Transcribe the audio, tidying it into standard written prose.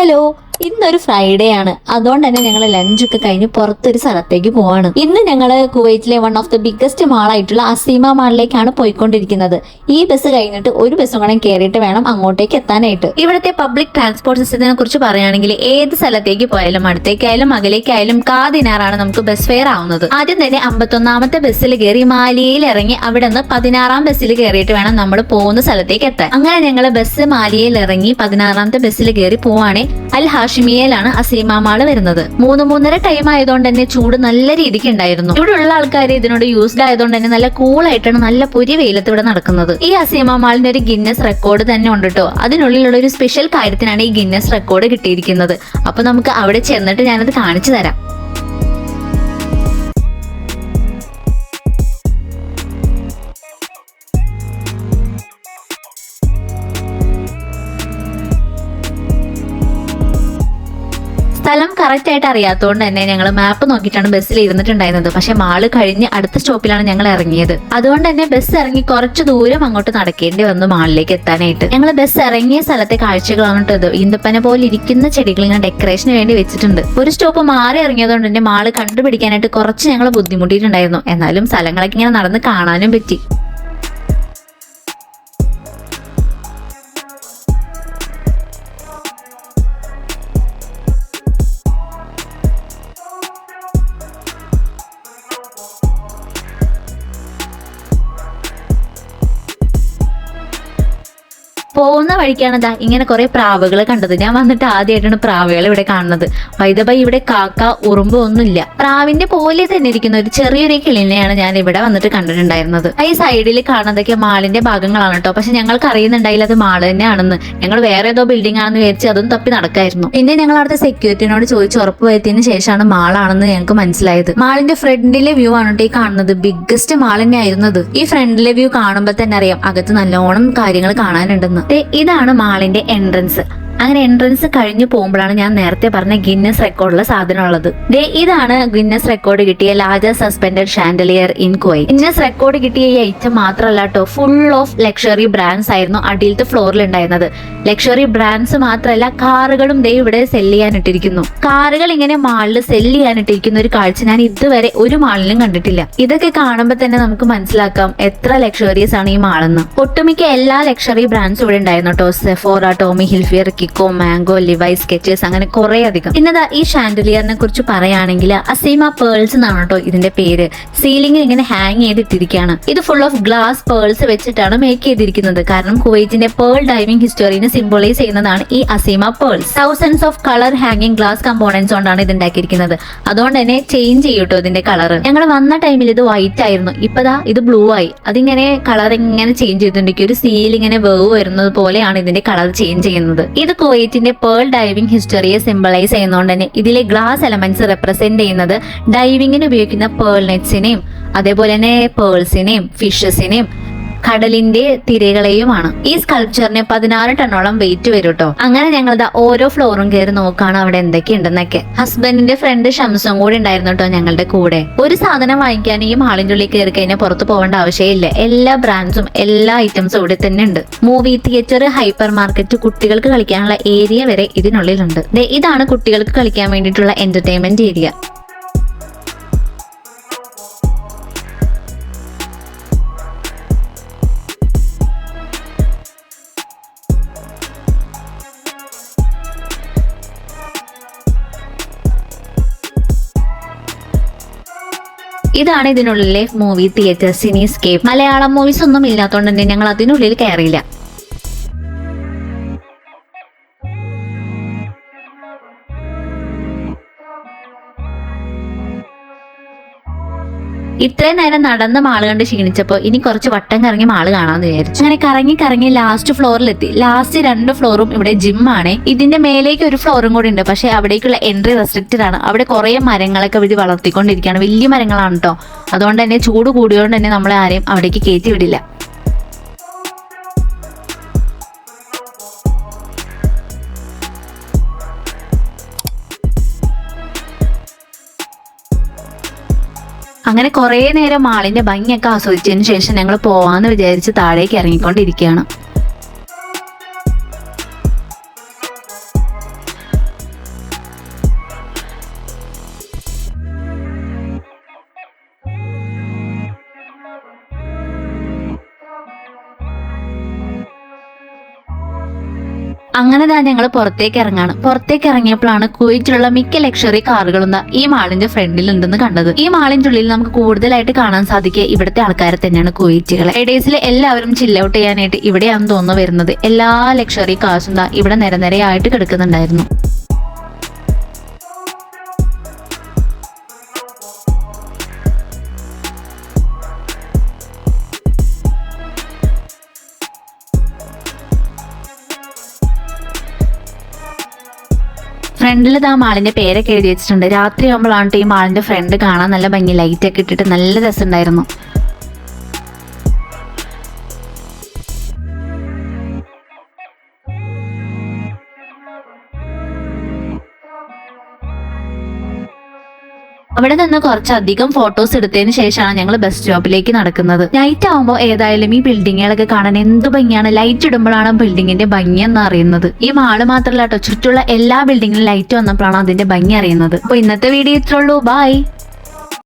Hello, ഇന്നൊരു Friday ആണ്. അതുകൊണ്ട് തന്നെ ഞങ്ങൾ ലഞ്ചൊക്കെ കഴിഞ്ഞ് പുറത്തൊരു സ്ഥലത്തേക്ക് പോവാണ്. ഇന്ന് ഞങ്ങൾ കുവൈറ്റിലെ വൺ ഓഫ് ദി ബിഗ്ഗസ്റ്റ് മാളായിട്ടുള്ള അസീമ മാളിലേക്കാണ് പോയിക്കൊണ്ടിരിക്കുന്നത്. ഈ ബസ് കഴിഞ്ഞിട്ട് ഒരു ബസ് കൂടെ കയറിയിട്ട് വേണം അങ്ങോട്ടേക്ക് എത്താനായിട്ട്. ഇവിടുത്തെ പബ്ലിക് ട്രാൻസ്പോർട്ട് സിസ്റ്റത്തിനെ കുറിച്ച് പറയുകയാണെങ്കിൽ ഏത് സ്ഥലത്തേക്ക് പോയാലും അടുത്തേക്കായാലും അകലേക്കായാലും കാതിനാറാണ് നമുക്ക് ബസ് ഫെയർ ആവുന്നത്. ആദ്യം തന്നെ 51ാമത്തെ ബസ്സിൽ കയറി മാലിയയിൽ ഇറങ്ങി അവിടെ നിന്ന് 16ാം ബസ്സിൽ കയറിയിട്ട് വേണം നമ്മൾ പോകുന്ന സ്ഥലത്തേക്ക് എത്താൻ. അങ്ങനെ ഞങ്ങൾ ബസ് മാലിയയിൽ ഇറങ്ങി 16ാമത്തെ ബസ്സിൽ കയറി പോവാണെ അൽ ഹാഷിമിയയിലാണ് അസീമ മാള് വരുന്നത്. 3-3:30 ടൈം ആയതുകൊണ്ട് തന്നെ ചൂട് നല്ല രീതിക്ക് ഉണ്ടായിരുന്നു. ഇവിടെ ഉള്ള ആൾക്കാർ ഇതിനോട് യൂസ്ഡ് ആയതുകൊണ്ട് തന്നെ നല്ല കൂളായിട്ടാണ് നല്ല പൊരി വെയിലത്ത് ഇവിടെ നടക്കുന്നത്. ഈ അസീമ മാളിന്റെ ഒരു ഗിന്നസ് റെക്കോർഡ് തന്നെ ഉണ്ട് കേട്ടോ. അതിനുള്ളിലുള്ള ഒരു സ്പെഷ്യൽ കാര്യത്തിനാണ് ഈ ഗിന്നസ് റെക്കോർഡ് കിട്ടിയിരിക്കുന്നത്. അപ്പൊ നമുക്ക് അവിടെ ചെന്നിട്ട് ഞാനത് കാണിച്ചു തരാം. സ്ഥലം കറക്റ്റ് ആയിട്ട് അറിയാത്തതുകൊണ്ട് തന്നെ ഞങ്ങൾ മാപ്പ് നോക്കിയിട്ടാണ് ബസ്സിൽ ഇരുന്നിട്ടുണ്ടായിരുന്നത്. പക്ഷെ മാള് കഴിഞ്ഞ് അടുത്ത സ്റ്റോപ്പിലാണ് ഞങ്ങൾ ഇറങ്ങിയത്. അതുകൊണ്ട് തന്നെ ബസ് ഇറങ്ങി കുറച്ച് ദൂരം അങ്ങോട്ട് നടക്കേണ്ടി വന്നു മാളിലേക്ക് എത്താനായിട്ട്. ഞങ്ങൾ ബസ് ഇറങ്ങിയ സ്ഥലത്തെ കാഴ്ചകളാണ് കേട്ടത്. ഈന്തപ്പന പോലെ ഇരിക്കുന്ന ചെടികൾ ഇങ്ങനെ ഡെക്കറേഷന് വേണ്ടി വെച്ചിട്ടുണ്ട്. ഒരു സ്റ്റോപ്പ് മാറി ഇറങ്ങിയതുകൊണ്ട് തന്നെ മാള് കണ്ടുപിടിക്കാനായിട്ട് കുറച്ച് ഞങ്ങൾ ബുദ്ധിമുട്ടിയിട്ടുണ്ടായിരുന്നു. എന്നാലും സ്ഥലങ്ങളൊക്കെ ഇങ്ങനെ നടന്ന് കാണാനും പറ്റി. പോകുന്ന വഴിക്കാണ് ഇങ്ങനെ കുറെ പ്രാവുകൾ കണ്ടത്. ഞാൻ വന്നിട്ട് ആദ്യമായിട്ടാണ് പ്രാവുകൾ ഇവിടെ കാണുന്നത്. വൈദബായി ഇവിടെ കാക്ക ഉറുമ്പ് ഒന്നുമില്ല. പ്രാവിന്റെ പോലെ തന്നെ ഇരിക്കുന്ന ഒരു ചെറിയൊരു കിളിനെയാണ് ഞാൻ ഇവിടെ വന്നിട്ട് കണ്ടിട്ടുണ്ടായിരുന്നത്. ഈ സൈഡിൽ കാണുന്നതൊക്കെ മാളിന്റെ ഭാഗങ്ങളാണ് കേട്ടോ. പക്ഷെ ഞങ്ങൾക്ക് അറിയുന്നുണ്ടായില്ല അത് മാള് തന്നെയാണെന്ന്. ഞങ്ങൾ വേറെ ഏതോ ബിൽഡിംഗ് ആണെന്ന് വിചാരിച്ച് അതും തപ്പി നടക്കായിരുന്നു. പിന്നെ ഞങ്ങൾ അവിടുത്തെ സെക്യൂരിറ്റിനോട് ചോദിച്ച് ഉറപ്പ് വരുത്തിയതിന് ശേഷമാണ് മാളാണെന്ന് ഞങ്ങൾക്ക് മനസ്സിലായത്. മാളിന്റെ ഫ്രണ്ടിലെ വ്യൂ ആണ് കേട്ടോ ഈ കാണുന്നത്. ബിഗ്ഗസ്റ്റ് മാൾ തന്നെ ആയിരുന്നത്. ഈ ഫ്രണ്ടിലെ വ്യൂ കാണുമ്പോൾ തന്നെ അറിയാം അകത്ത് നല്ലോണം കാര്യങ്ങൾ കാണാനുണ്ടെന്ന്. ഇതാണ് മാളിന്റെ എൻട്രൻസ്. അങ്ങനെ എൻട്രൻസ് കഴിഞ്ഞു പോകുമ്പോഴാണ് ഞാൻ നേരത്തെ പറഞ്ഞ ഗിന്നസ് റെക്കോർഡിലെ സാധനം ഉള്ളത്. ഇതാണ് ഗിന്നസ് റെക്കോർഡ് കിട്ടിയ largest suspended chandelier in Kuwait. Guinness record കിട്ടിയ ഈ ഐറ്റം മാത്രമല്ല കേട്ടോ, ഫുൾ ഓഫ് ലക്ഷറി ബ്രാൻഡ്സ് ആയിരുന്നു അടിയിലത്തെ ഫ്ലോറിൽ ഉണ്ടായിരുന്നത്. ലക്ഷറി ബ്രാൻഡ്സ് മാത്രമല്ല കാറുകളും ഇവിടെ സെല് ചെയ്യാനിട്ടിരിക്കുന്നു. കാറുകൾ ഇങ്ങനെ മാളിൽ സെല് ചെയ്യാനിട്ടിരിക്കുന്ന ഒരു കാഴ്ച ഞാൻ ഇതുവരെ ഒരു മാളിലും കണ്ടിട്ടില്ല. ഇതൊക്കെ കാണുമ്പോൾ തന്നെ നമുക്ക് മനസ്സിലാക്കാം എത്ര ലക്ഷറിയസ് ആണ് ഈ മാളെന്ന്. ഒട്ടുമിക്ക എല്ലാ ലക്ഷറി ബ്രാൻഡ്സും ഇവിടെ ഉണ്ടായിരുന്നു കേട്ടോ. Sephora, Tommy Hilfiger, Kiko, Mango, Levi's, Skechers, അങ്ങനെ കുറെ അധികം. ഇന്നതാ ഈ ഷാൻഡലിയറിനെ കുറിച്ച് പറയുകയാണെങ്കിൽ അസീമ പേൾസ് എന്നാണ് കേട്ടോ ഇതിന്റെ പേര്. സീലിംഗിൽ ഇങ്ങനെ ഹാങ് ചെയ്തിട്ടിരിക്കുകയാണ്. ഇത് ഫുൾ ഓഫ് ഗ്ലാസ് പേൾസ് വെച്ചിട്ടാണ് മേക്ക് ചെയ്തിരിക്കുന്നത്. കാരണം കുവൈറ്റിന്റെ പേൾ ഡൈവിംഗ് ഹിസ്റ്ററിനെ സിംബോളൈസ് ചെയ്യുന്നതാണ് ഈ Aseema pearls. Thousands of colour ഹാങ്ങിങ് ഗ്ലാസ് കമ്പോണൻസ് കൊണ്ടാണ് ഇത് ഉണ്ടാക്കിയിരിക്കുന്നത്. അതുകൊണ്ട് തന്നെ ചേഞ്ച് ചെയ്യും കേട്ടോ ഇതിന്റെ കളർ. ഞങ്ങൾ വന്ന ടൈമിൽ ഇത് വൈറ്റ് ആയിരുന്നു. ഇപ്പതാ ഇത് ബ്ലൂ ആയി. അതിങ്ങനെ കളർ ഇങ്ങനെ ചേഞ്ച് ചെയ്തിട്ടുണ്ടെങ്കിൽ ഒരു സീൽ ഇങ്ങനെ വേവ് വരുന്നത് പോലെയാണ് ഇതിന്റെ കളർ ചേഞ്ച് ചെയ്യുന്നത്. ഇത് കുവൈറ്റിന്റെ പേൾ ഡൈവിംഗ് ഹിസ്റ്ററിയെ സിംബലൈസ് ചെയ്യുന്നതുകൊണ്ട് തന്നെ ഇതിലെ ഗ്ലാസ് എലമെന്റ്സ് റെപ്രസെന്റ് ചെയ്യുന്നത് ഡൈവിങ്ങിന് ഉപയോഗിക്കുന്ന പേൾ നെറ്റ്സിനെയും അതേപോലെ തന്നെ പേൾസിനെയും ഫിഷസിനെയും കടലിന്റെ തിരകളെയുമാണ്. ഈ സ്കൾപ്ചറിന് 16 ടണ്ണോളം വെയിറ്റ് വരും കേട്ടോ. അങ്ങനെ ഞങ്ങൾ ഓരോ ഫ്ലോറും കയറി നോക്കാണ് അവിടെ എന്തൊക്കെയുണ്ടെന്നൊക്കെ. ഹസ്ബൻഡിന്റെ ഫ്രണ്ട് ഷംസും കൂടി ഉണ്ടായിരുന്നു കേട്ടോ ഞങ്ങളുടെ കൂടെ. ഒരു സാധനം വാങ്ങിക്കാൻ ഈ മാളിന്റെ ഉള്ളിൽ കയറി കഴിഞ്ഞാൽ പുറത്ത് പോകേണ്ട ആവശ്യമില്ല. എല്ലാ ബ്രാൻഡ്സും എല്ലാ ഐറ്റംസും ഇവിടെ തന്നെ ഉണ്ട്. മൂവി തിയേറ്റർ, ഹൈപ്പർ മാർക്കറ്റ്, കുട്ടികൾക്ക് കളിക്കാനുള്ള ഏരിയ വരെ ഇതിനുള്ളിലുണ്ട്. ഇതാണ് കുട്ടികൾക്ക് കളിക്കാൻ വേണ്ടിയിട്ടുള്ള എന്റർടൈൻമെന്റ് ഏരിയ. ഇതാണ് ഇതിനുള്ളിലെ മൂവി തിയേറ്റർ, സിനിസ്കേപ്പ്. മലയാളം മൂവീസ് ഒന്നും ഇല്ലാത്തതുകൊണ്ട് തന്നെ ഞങ്ങൾ അതിനുള്ളിൽ കയറിയില്ല. ഇത്രയും നേരം നടന്ന മാള് കണ്ട് ക്ഷീണിച്ചപ്പോ ഇനി കുറച്ച് വട്ടം കറങ്ങി മാള് കാണാന്ന് വിചാരിച്ചു. അങ്ങനെ കറങ്ങി ലാസ്റ്റ് ഫ്ലോറിലെത്തി. ലാസ്റ്റ് 2 ഫ്ലോറും ഇവിടെ ജിമ്മാണ്. ഇതിന്റെ മേലേക്ക് ഒരു ഫ്ലോറും കൂടി ഉണ്ട്. പക്ഷെ അവിടേക്കുള്ള എൻട്രി റെസ്ട്രിക്റ്റഡ് ആണ്. അവിടെ കുറെ മരങ്ങളൊക്കെ ഇവിടെ വളർത്തിക്കൊണ്ടിരിക്കുകയാണ്. വലിയ മരങ്ങളാണ് കേട്ടോ. അതുകൊണ്ട് തന്നെ ചൂട് കൂടിയോണ്ട് തന്നെ നമ്മളെ ആരെയും അവിടേക്ക് കയറ്റി വിടില്ല. അങ്ങനെ കുറെ നേരം മാളിന്റെ ഭംഗിയൊക്കെ ആസ്വദിച്ചതിന് ശേഷം ഞങ്ങൾ പോവാന്ന് വിചാരിച്ച് താഴേക്ക് ഇറങ്ങിക്കൊണ്ടിരിക്കുകയാണ്. അങ്ങനെ തന്നെ ഞങ്ങൾ പുറത്തേക്ക് ഇറങ്ങാണ്. പുറത്തേക്ക് ഇറങ്ങിയപ്പോഴാണ് കുവൈറ്റിലുള്ള മിക്ക ലക്ഷറി കാറുകളും ഈ മാളിന്റെ ഫ്രണ്ടിൽ ഉണ്ടെന്ന് കണ്ടത്. ഈ മാളിന്റെ ഉള്ളിൽ നമുക്ക് കൂടുതലായിട്ട് കാണാൻ സാധിക്കുക ഇവിടുത്തെ ആൾക്കാരെ തന്നെയാണ്, കുവൈറ്റുകളെ. എഡേസിൽ എല്ലാവരും ചില്ല് ഔട്ട് ചെയ്യാനായിട്ട് ഇവിടെയാണെന്ന് തോന്നുന്നു വരുന്നത്. എല്ലാ ലക്ഷറി കാർസും ഇവിടെ നിരനിരയായിട്ട് കിടക്കുന്നുണ്ടായിരുന്നു. ഫ്രണ്ടിൽ മാളിന്റെ പേരൊക്കെ എഴുതി വെച്ചിട്ടുണ്ട്. രാത്രി ആകുമ്പോഴാണ് ഈ മാളിന്റെ ഫ്രണ്ട് കാണാൻ നല്ല ഭംഗി, ലൈറ്റ് ഒക്കെ ഇട്ടിട്ട് നല്ല രസമുണ്ടായിരുന്നു. അവിടെ നിന്ന് കുറച്ചധികം ഫോട്ടോസ് എടുത്തതിന് ശേഷമാണ് ഞങ്ങൾ ബസ് സ്റ്റോപ്പിലേക്ക് നടക്കുന്നത്. നൈറ്റ് ആകുമ്പോൾ ഏതായാലും ഈ ബിൽഡിങ്ങുകളൊക്കെ കാണാൻ എന്ത് ഭംഗിയാണ്. ലൈറ്റ് ഇടുമ്പോഴാണ് ബിൽഡിങ്ങിന്റെ ഭംഗി എന്ന് അറിയുന്നത്. ഈ മാള് മാത്രമല്ല കേട്ടോ, ചുറ്റുള്ള എല്ലാ ബിൽഡിങ്ങിലും ലൈറ്റ് വന്നപ്പോഴാണ് അതിന്റെ ഭംഗി അറിയുന്നത്. അപ്പൊ ഇന്നത്തെ വീഡിയോ ഇത്രയുള്ളൂ. ബൈ.